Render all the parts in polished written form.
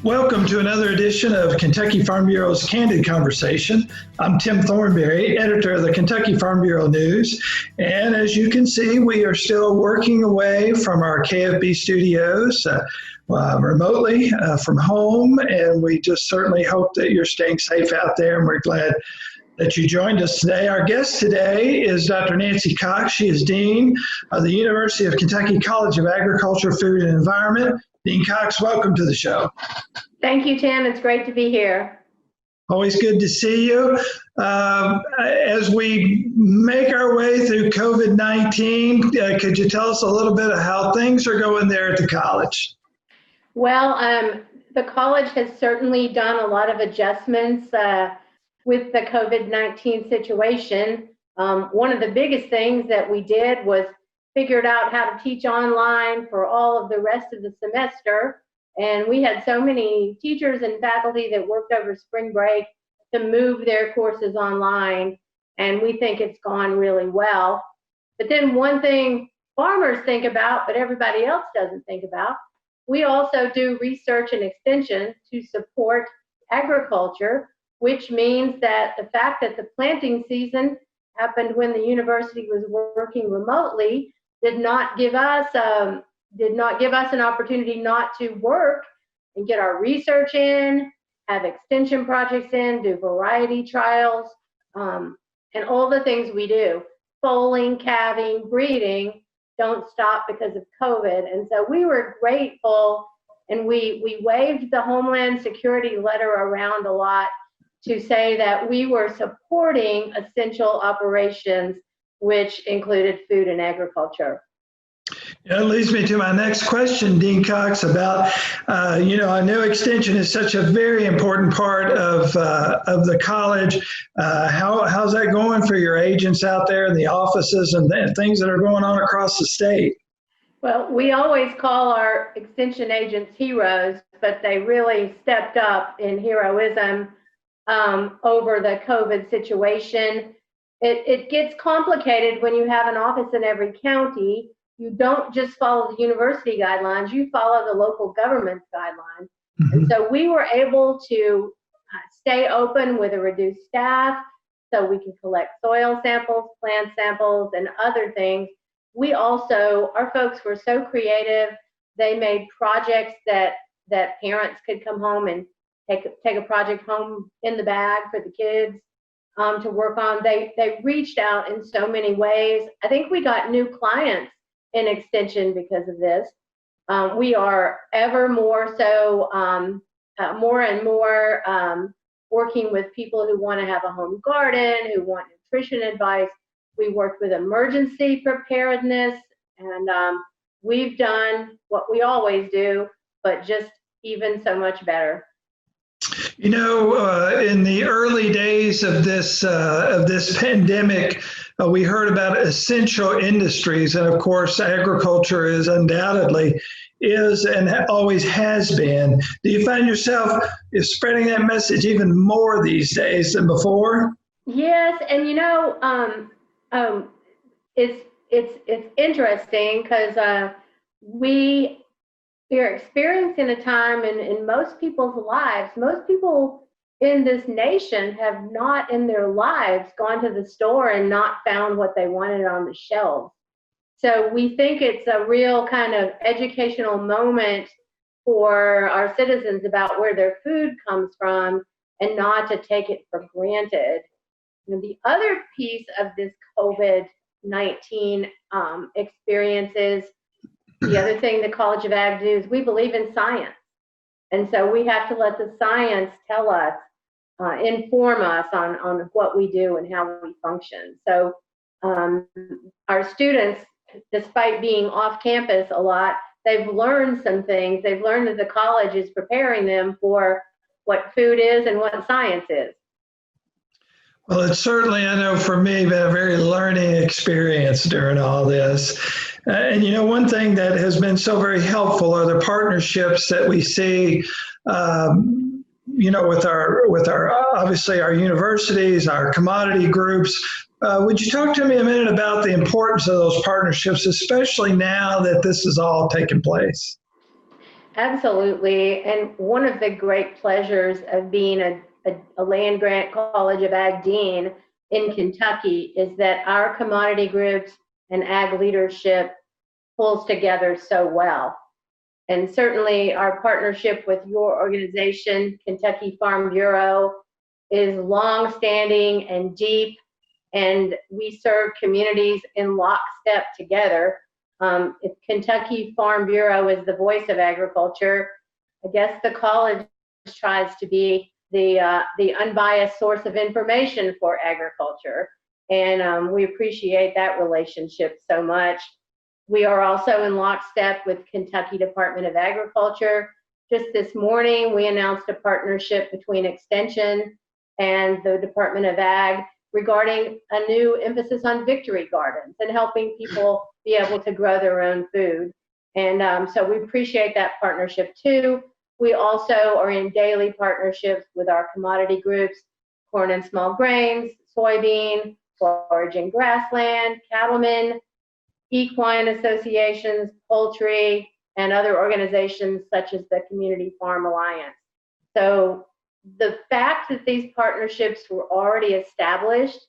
Welcome to another edition of Kentucky Farm Bureau's Candid Conversation. I'm Tim Thornberry, editor of the Kentucky Farm Bureau News. And as you can see, we are still working away from our KFB studios remotely from home. And we just certainly hope that you're staying safe out there. And we're glad that you joined us today. Our guest today is Dr. Nancy Cox. She is Dean of the University of Kentucky College of Agriculture, Food, and Environment. Dean Cox, welcome to the show. Thank you, Tim. It's great to be here. Always good to see you. As we make our way through COVID-19, could you tell us a little bit of how things are going there at the college? Well, the college has certainly done a lot of adjustments with the COVID-19 situation. One of the biggest things that we did was figured out how to teach online for all of the rest of the semester. And we had so many teachers and faculty that worked over spring break to move their courses online. And we think it's gone really well. But then one thing farmers think about, but everybody else doesn't think about, we also do research and extension to support agriculture, which means that the fact that the planting season happened when the university was working remotely did not give us an opportunity not to work and get our research in, have extension projects in, do variety trials, and all the things we do. Foaling, calving, breeding don't stop because of COVID. And so we were grateful, and we waved the Homeland Security letter around a lot to say that we were supporting essential operations, which included food and agriculture. That leads me to my next question, Dean Cox, about, I know extension is such a very important part of the college. How's that going for your agents out there in the offices and things that are going on across the state? Well, we always call our extension agents heroes, but they really stepped up in heroism over the COVID situation. It gets complicated when you have an office in every county. You don't just follow the university guidelines, you follow the local government's guidelines. Mm-hmm. And so we were able to stay open with a reduced staff so we can collect soil samples, plant samples, and other things. We also, our folks were so creative, they made projects that parents could come home and take a project home in the bag for the kids to work on. They reached out in so many ways. I think we got new clients in extension because of this. We are ever more so, more and more working with people who want to have a home garden, who want nutrition advice. We worked with emergency preparedness, and we've done what we always do, but just even so much better. In the early days of this pandemic, we heard about essential industries, and of course, agriculture is undoubtedly and always has been. Do you find yourself spreading that message even more these days than before? Yes, and it's interesting because we are experiencing a time in most people's lives. Most people in this nation have not in their lives gone to the store and not found what they wanted on the shelves. So we think it's a real kind of educational moment for our citizens about where their food comes from and not to take it for granted. And the other piece of this COVID-19 experience is the other thing the College of Ag do is we believe in science. And so we have to let the science tell us, inform us on what we do and how we function. So our students, despite being off campus a lot, they've learned some things. They've learned that the college is preparing them for what food is and what science is. Well, it's certainly, I know for me, been a very learning experience during all this. And one thing that has been so very helpful are the partnerships that we see, with our obviously our universities, our commodity groups. Would you talk to me a minute about the importance of those partnerships, especially now that this is all taking place? Absolutely. And one of the great pleasures of being a land grant College of Ag Dean in Kentucky is that our commodity groups and ag leadership pulls together so well. And certainly our partnership with your organization, Kentucky Farm Bureau, is long-standing and deep, and we serve communities in lockstep together. If Kentucky Farm Bureau is the voice of agriculture, I guess the college tries to be the unbiased source of information for agriculture. And we appreciate that relationship so much. We are also in lockstep with Kentucky Department of Agriculture. Just this morning, we announced a partnership between Extension and the Department of Ag regarding a new emphasis on victory gardens and helping people be able to grow their own food. And so we appreciate that partnership too. We also are in daily partnerships with our commodity groups, corn and small grains, soybean, forage and grassland, cattlemen, equine associations, poultry, and other organizations such as the Community Farm Alliance. So the fact that these partnerships were already established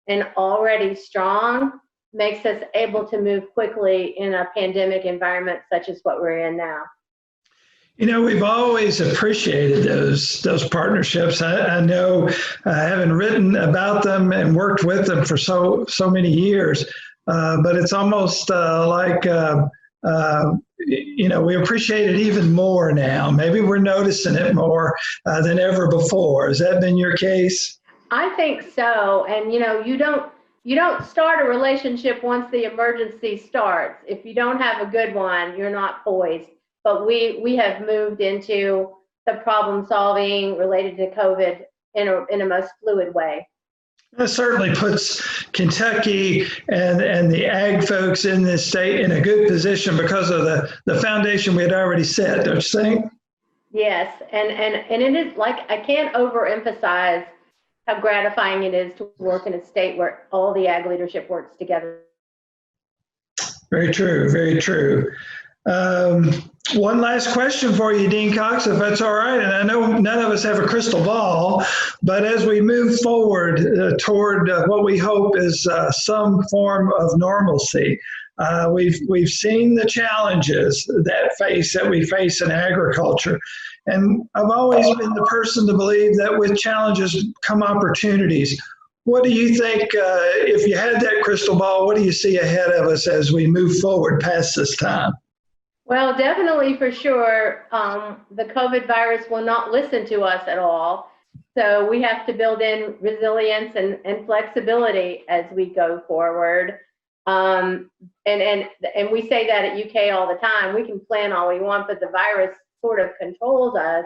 and already strong makes us able to move quickly in a pandemic environment such as what we're in now. You know, we've always appreciated those partnerships. I know, having written about them and worked with them for so many years, but it's almost like you know, we appreciate it even more now. Maybe we're noticing it more than ever before. Has that been your case? I think so. And you know, you don't start a relationship once the emergency starts. If you don't have a good one, you're not poised. But we have moved into the problem solving related to COVID in a most fluid way. That certainly puts Kentucky and the ag folks in this state in a good position because of the foundation we had already set, don't you think? Yes, and it is, like, I can't overemphasize how gratifying it is to work in a state where all the ag leadership works together. Very true, very true. One last question for you, Dean Cox, if that's all right. And I know none of us have a crystal ball, but as we move forward toward what we hope is some form of normalcy, we've seen the challenges that we face in agriculture. And I've always been the person to believe that with challenges come opportunities. What do you think, if you had that crystal ball, what do you see ahead of us as we move forward past this time? Well, definitely, for sure, the COVID virus will not listen to us at all. So we have to build in resilience and flexibility as we go forward. And we say that at UK all the time. We can plan all we want, but the virus sort of controls us.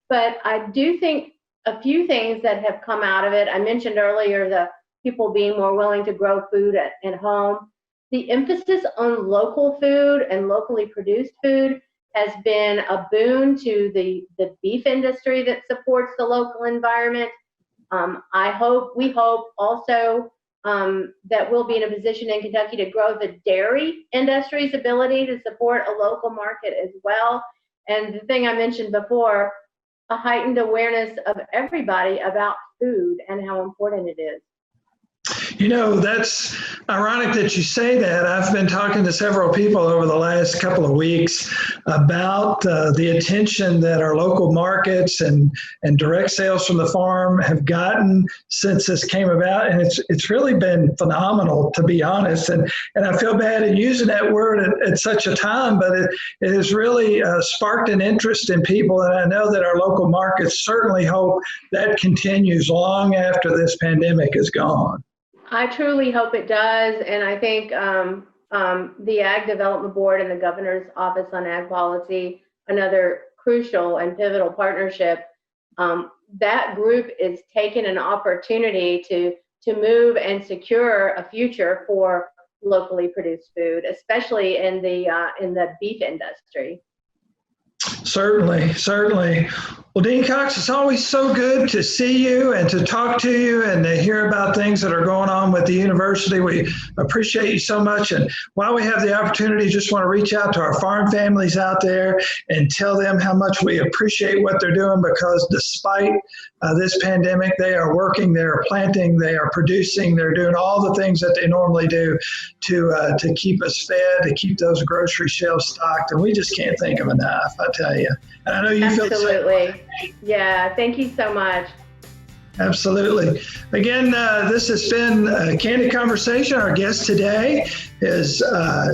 But I do think a few things that have come out of it. I mentioned earlier the people being more willing to grow food at home. The emphasis on local food and locally produced food has been a boon to the beef industry that supports the local environment. We hope also that we'll be in a position in Kentucky to grow the dairy industry's ability to support a local market as well. And the thing I mentioned before, a heightened awareness of everybody about food and how important it is. You know, that's ironic that you say that. I've been talking to several people over the last couple of weeks about the attention that our local markets and direct sales from the farm have gotten since this came about. And it's really been phenomenal, to be honest. And I feel bad in using that word at such a time, but it has really sparked an interest in people. And I know that our local markets certainly hope that continues long after this pandemic is gone. I truly hope it does, and I think the Ag Development Board and the Governor's Office on Ag Policy, another crucial and pivotal partnership, that group is taking an opportunity to move and secure a future for locally produced food, especially in the beef industry. Certainly, certainly. Well, Dean Cox, it's always so good to see you and to talk to you and to hear about things that are going on with the university. We appreciate you so much. And while we have the opportunity, just want to reach out to our farm families out there and tell them how much we appreciate what they're doing, because despite this pandemic, they are working, they are planting, they are producing, they're doing all the things that they normally do to keep us fed, to keep those grocery shelves stocked. And we just can't thank them enough, I tell you. And I know you feel the same. Absolutely. Yeah, thank you so much. Absolutely. Again, this has been a Candid Conversation. Our guest today is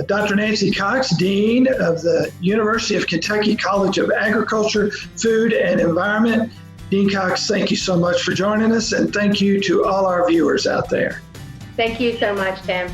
Dr. Nancy Cox, Dean of the University of Kentucky College of Agriculture, Food, and Environment. Dean Cox, thank you so much for joining us, and thank you to all our viewers out there. Thank you so much, Tim.